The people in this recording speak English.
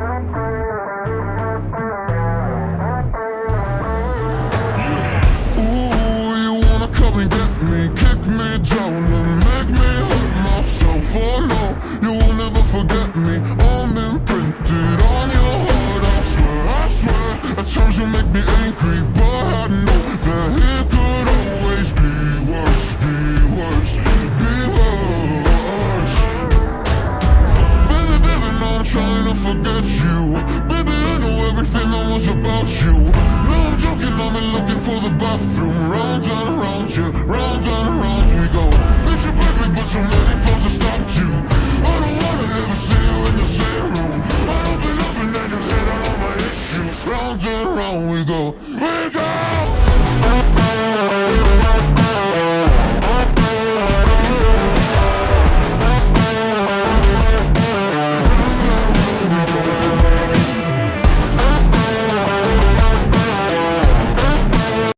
Ooh, you wanna come and get me, kick me down and make me hurt myself. Oh no, you will never forget me. I'm imprinted on your heart, I swear. At times you make me angry, but I know that it could always be worse, be worse, be worse. Baby, baby, now I'm trying to forget you. Baby, I know everything that was about you. No, I'm joking, I've been looking for the bathroom. Round and around you, round and around we go. Picture perfect, but so many flaws to stop you. I don't wanna ever see you in the same room. I open up and then you hit on all my issues. Round and round we go.